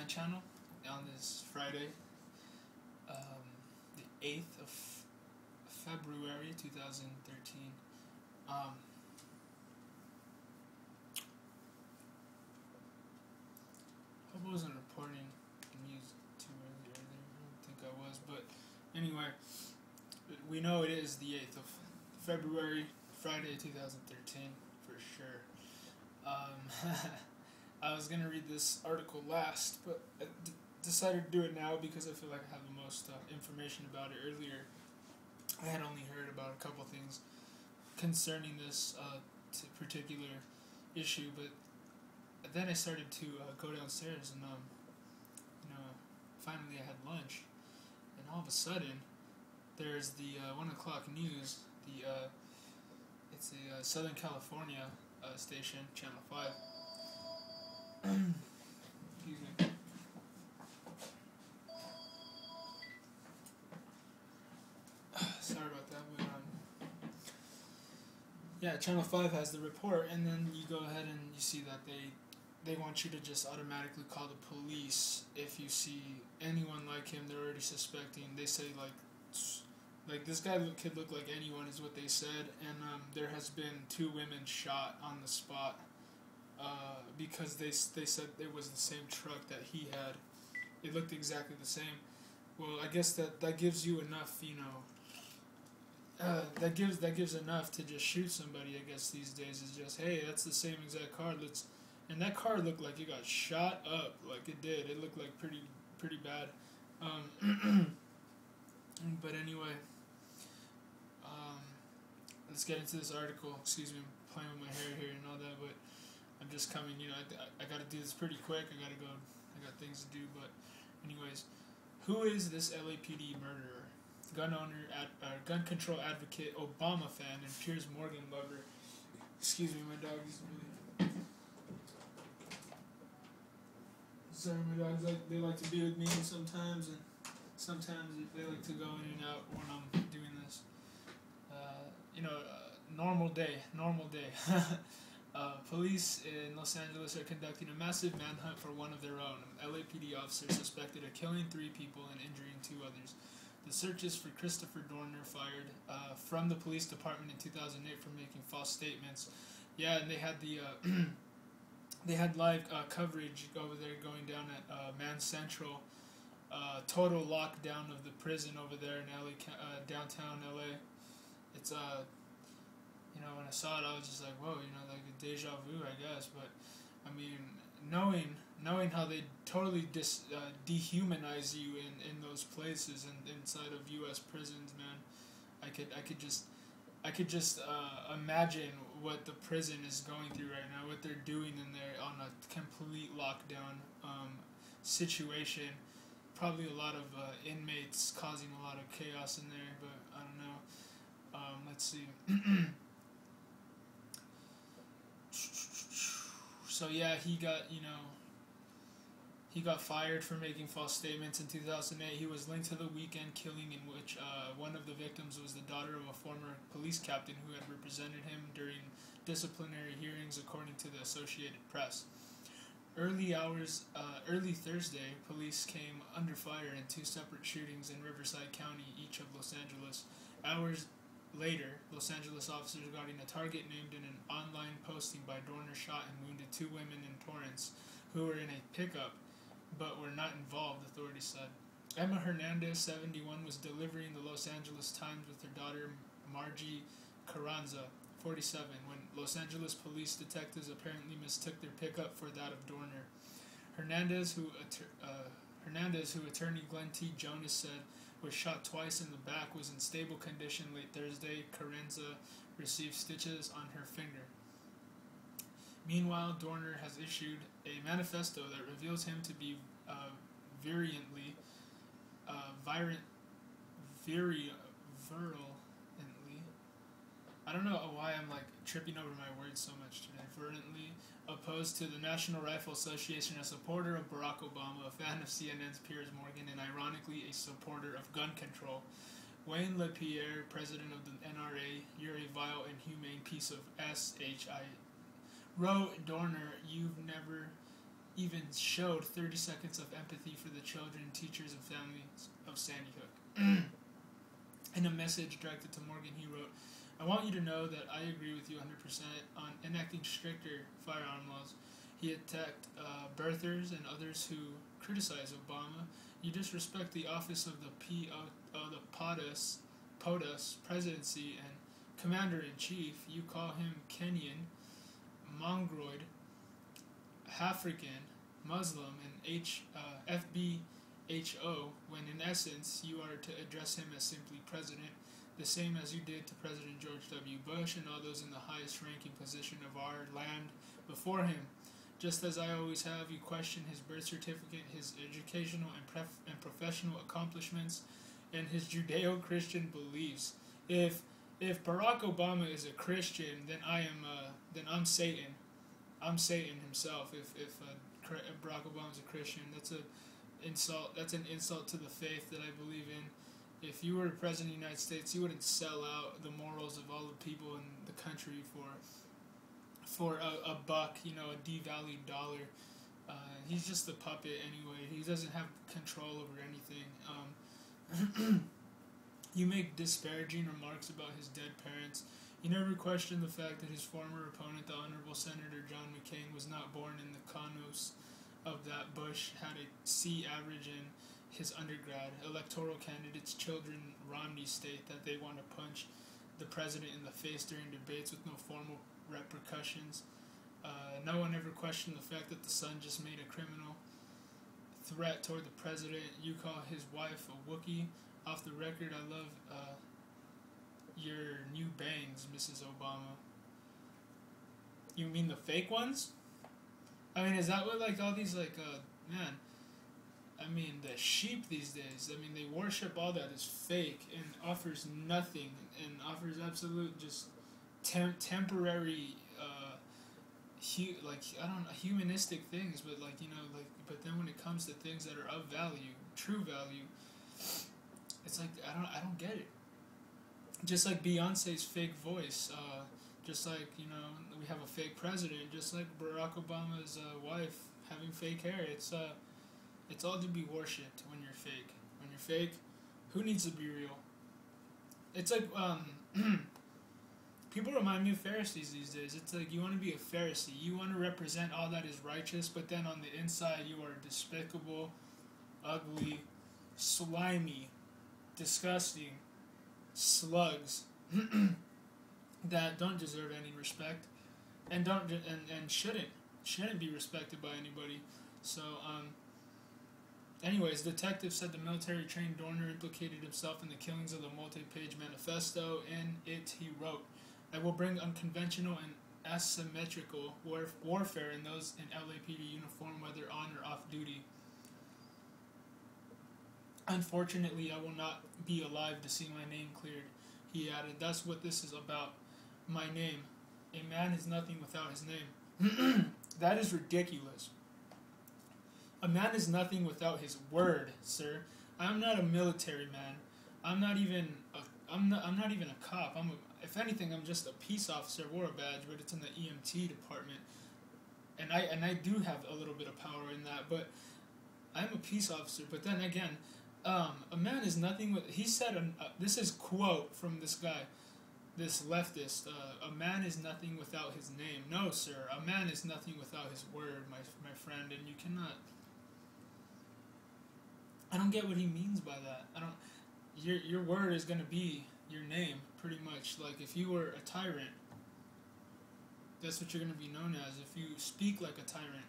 channel on this Friday, the 8th of February 2013. Hope I wasn't reporting news too early. I don't think I was, but anyway, we know it is the 8th of February, Friday 2013 for sure. I was gonna read this article last, but I decided to do it now because I feel like I have the most information about it. Earlier, I had only heard about a couple things concerning this particular issue, but then I started to go downstairs and finally I had lunch, and all of a sudden there's the 1 o'clock news. It's a Southern California station, Channel 5. Excuse me. Sorry about that, but yeah, Channel 5 has the report, and then you go ahead and you see that they want you to just automatically call the police if you see anyone like him. They're already suspecting. They say like this guy could look like anyone is what they said, and there has been 2 women shot on the spot because they said it was the same truck that he had. It looked exactly the same. Well, I guess that gives you enough, that gives enough to just shoot somebody. I guess these days is just, hey, that's the same exact car. And that car looked like it got shot up, like it did. It looked like pretty bad. But anyway, let's get into this article. Excuse me, I'm playing with my hair here and all that, but I'm just coming. I got to do this pretty quick. I got to go. I got things to do. But anyways, who is this LAPD murderer? Gun owner, gun control advocate, Obama fan, and Piers Morgan lover. Excuse me, my dog is really. Sorry, my dogs they like to be with me sometimes, and sometimes they like to go in and out when I'm doing this. Normal day. Police in Los Angeles are conducting a massive manhunt for one of their own. LAPD officers suspected of killing 3 people and injuring 2 others. The searches for Christopher Dorner fired from the police department in 2008 for making false statements. Yeah, and they had they had live coverage over there going down at Man Central. Total lockdown of the prison over there in LA, downtown LA. It's when I saw it, I was just like, whoa, like a deja vu, I guess. But I mean, knowing how they totally dehumanize you in those places and inside of U.S. prisons, man, I could just imagine what the prison is going through right now, what they're doing in there on a complete lockdown situation. Probably a lot of inmates causing a lot of chaos in there, but I don't know. Let's see. So yeah, he got fired for making false statements in 2008. He was linked to the weekend killing in which one of the victims was the daughter of a former police captain who had represented him during disciplinary hearings, according to the Associated Press. Early Thursday, police came under fire in 2 separate shootings in Riverside County, each of Los Angeles. Hours later, Los Angeles officers got a target named in an online posting by Dorner shot and wounded 2 women in Torrance who were in a pickup but were not involved, authorities said. Emma Hernandez, 71, was delivering the Los Angeles Times with her daughter Margie Carranza, 47, when Los Angeles police detectives apparently mistook their pickup for that of Dorner. Hernandez, who attorney Glenn T. Jonas said was shot twice in the back, was in stable condition late Thursday. Carranza received stitches on her finger. Meanwhile, Dorner has issued a manifesto that reveals him to be virulently I don't know why I'm tripping over my words so much today. Virulently opposed to the National Rifle Association, a supporter of Barack Obama, a fan of CNN's Piers Morgan, and ironically a supporter of gun control. Wayne LaPierre, president of the NRA, you're a vile and humane piece of SHI. Wrote Dorner, you've never even showed 30 seconds of empathy for the children, teachers, and families of Sandy Hook. In a message directed to Morgan, he wrote, "I want you to know that I agree with you 100% on enacting stricter firearm laws. He attacked birthers and others who criticize Obama. You disrespect the office of the POTUS presidency and commander-in-chief. You call him Kenyan, Mongroid, African, Muslim, and FBHO, when in essence you are to address him as simply president, the same as you did to President George W. Bush and all those in the highest ranking position of our land before him. Just as I always have, you question his birth certificate, his educational and professional accomplishments, and his Judeo-Christian beliefs. If Barack Obama is a Christian, then I'm Satan. I'm Satan himself. If Barack Obama's a Christian, that's an insult. That's an insult to the faith that I believe in. If you were president of the United States, you wouldn't sell out the morals of all the people in the country for a buck, a devalued dollar. He's just a puppet anyway. He doesn't have control over anything. You make disparaging remarks about his dead parents. You never questioned the fact that his former opponent, the Honorable Senator John McCain, was not born in the conus of that Bush had a C average in his undergrad. Electoral candidates' children Romney state that they want to punch the president in the face during debates with no formal repercussions. No one ever questioned the fact that the son just made a criminal threat toward the president. You call his wife a Wookiee. Off the record, I love your new bangs, Mrs. Obama. You mean the fake ones? I mean, is that what, all these, man, I mean, the sheep these days, I mean, they worship all that is fake and offers nothing and offers absolute just temporary, I don't know, humanistic things, but, but then when it comes to things that are of value, true value, it's like, I don't get it. Just like Beyonce's fake voice, just like, we have a fake president, just like Barack Obama's wife having fake hair. It's all to be worshipped when you're fake. When you're fake, who needs to be real? It's like, people remind me of Pharisees these days. It's like you want to be a Pharisee. You want to represent all that is righteous, but then on the inside you are despicable, ugly, slimy, disgusting slugs that don't deserve any respect and shouldn't be respected by anybody. So, anyways, detectives said the military-trained Dorner implicated himself in the killings of the multi-page manifesto. In it, he wrote, "I will bring unconventional and asymmetrical warfare in those in LAPD uniform, whether on or off duty. Unfortunately, I will not be alive to see my name cleared," he added. "That's what this is about. My name. A man is nothing without his name." That is ridiculous. A man is nothing without his word, sir. I'm not a military man. I'm not even a cop. If anything, I'm just a peace officer. I wore a badge, but it's in the EMT department. And I do have a little bit of power in that, but I'm a peace officer. But then again, a man is nothing with... He said, this is quote from this guy, this leftist, a man is nothing without his name. No, sir, a man is nothing without his word, my friend, and you cannot... I don't get what he means by that. Your word is going to be your name, pretty much. Like, if you were a tyrant, that's what you're going to be known as. If you speak like a tyrant,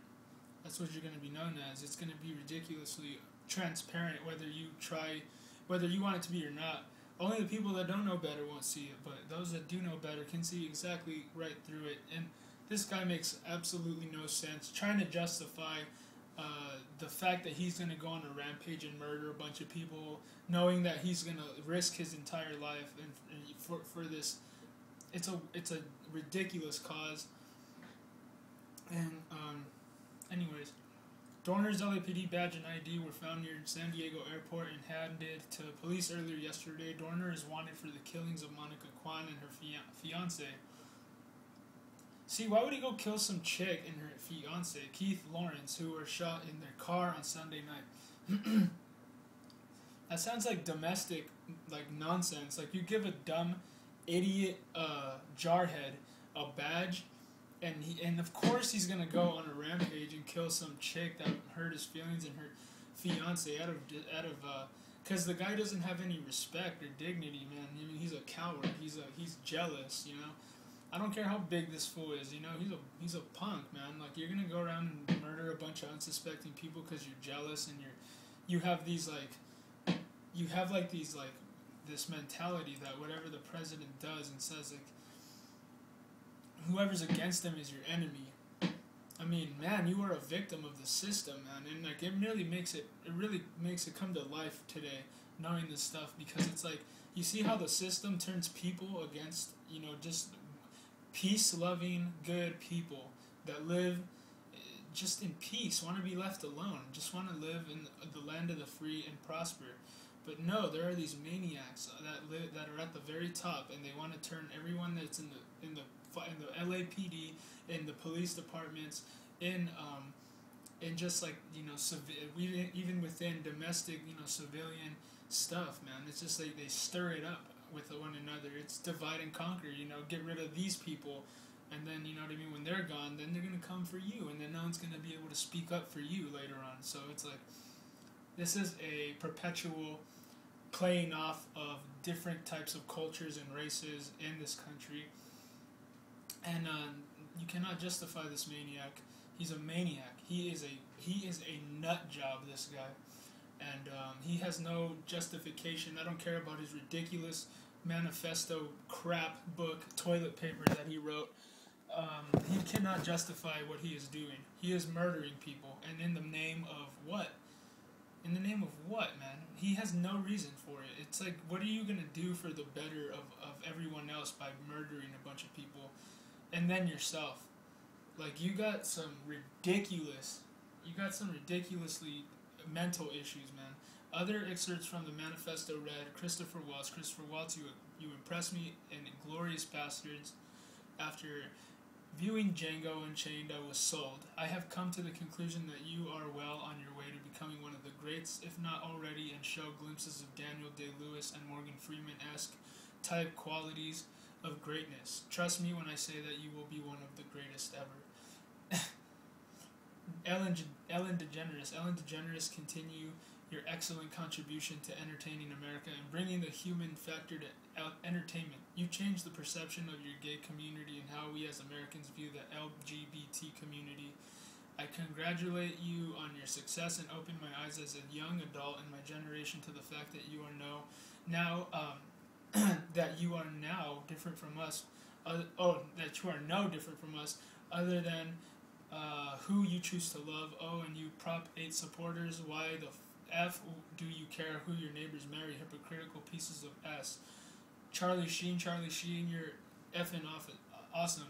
that's what you're going to be known as. It's going to be ridiculously transparent whether you want it to be or not. Only the people that don't know better won't see it, but those that do know better can see exactly right through it. And this guy makes absolutely no sense, trying to justify the fact that he's going to go on a rampage and murder a bunch of people, knowing that he's going to risk his entire life and for this. It's a ridiculous cause. And anyways, Dorner's LAPD badge and ID were found near San Diego Airport and handed to police earlier yesterday. Dorner is wanted for the killings of Monica Kwan and her fiancé. See, why would he go kill some chick and her fiance, Keith Lawrence, who were shot in their car on Sunday night? That sounds like domestic, like nonsense. Like you give a dumb, idiot, jarhead a badge, and of course he's gonna go on a rampage and kill some chick that hurt his feelings and her fiance out of because the guy doesn't have any respect or dignity, man. I mean, he's a coward. He's jealous, you know. I don't care how big this fool is, you know. He's a punk, man. Like you're gonna go around and murder a bunch of unsuspecting people because you're jealous and you have these this mentality that whatever the president does and says, like, whoever's against him is your enemy. I mean, man, you are a victim of the system, man, and like it really makes it come to life today, knowing this stuff, because it's like you see how the system turns people against, you know, just peace-loving, good people that live just in peace, want to be left alone, just want to live in the land of the free and prosper. But no, there are these maniacs that are at the very top, and they want to turn everyone that's in the LAPD, in the police departments, in just like, you know, even within domestic, you know, civilian stuff, man. It's just like they stir it up with one another. It's divide and conquer, you know, get rid of these people, and then, you know what I mean, when they're gone, then they're going to come for you, and then no one's going to be able to speak up for you later on. So it's like, this is a perpetual playing off of different types of cultures and races in this country, and you cannot justify this maniac. He's a maniac. He is a nut job, this guy, and he has no justification. I don't care about his ridiculous manifesto crap book toilet paper that he wrote. He cannot justify what he is doing. He is murdering people, and in the name of what? In the name of what, man? He has no reason for it. It's like, what are you going to do for the better of everyone else by murdering a bunch of people? And then yourself. Like, you got some ridiculously mental issues, man. Other excerpts from the manifesto read, Christopher Waltz, you impress me in Glorious Bastards. After viewing Django Unchained, I was sold. I have come to the conclusion that you are well on your way to becoming one of the greats, if not already, and show glimpses of Daniel Day-Lewis and Morgan Freeman-esque type qualities of greatness. Trust me when I say that you will be one of the greatest ever. Ellen DeGeneres, continue your excellent contribution to entertaining America and bringing the human factor to entertainment. You changed the perception of your gay community and how we as Americans view the LGBT community. I congratulate you on your success and open my eyes as a young adult in my generation to the fact that you are that you are now different from us. That you are no different from us, other than who you choose to love. Oh, and you Prop 8 supporters, why the F do you care who your neighbors marry? Hypocritical pieces of S. Charlie Sheen, you're effing awesome.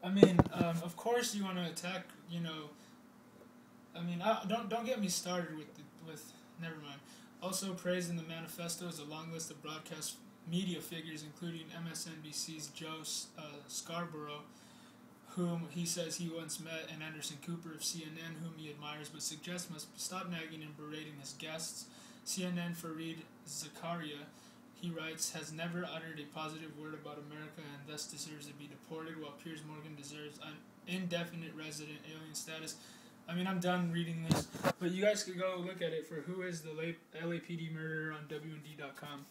I mean, of course you want to attack, you know. I mean, don't get me started with never mind. Also praised in the manifesto is a long list of broadcast media figures, including MSNBC's Joe Scarborough, whom he says he once met, and Anderson Cooper of CNN, whom he admires but suggests must stop nagging and berating his guests. CNN Fareed Zakaria, he writes, has never uttered a positive word about America and thus deserves to be deported, while Piers Morgan deserves an indefinite resident alien status. I mean, I'm done reading this, but you guys can go look at it for who is the LAPD murderer on Wnddotcom.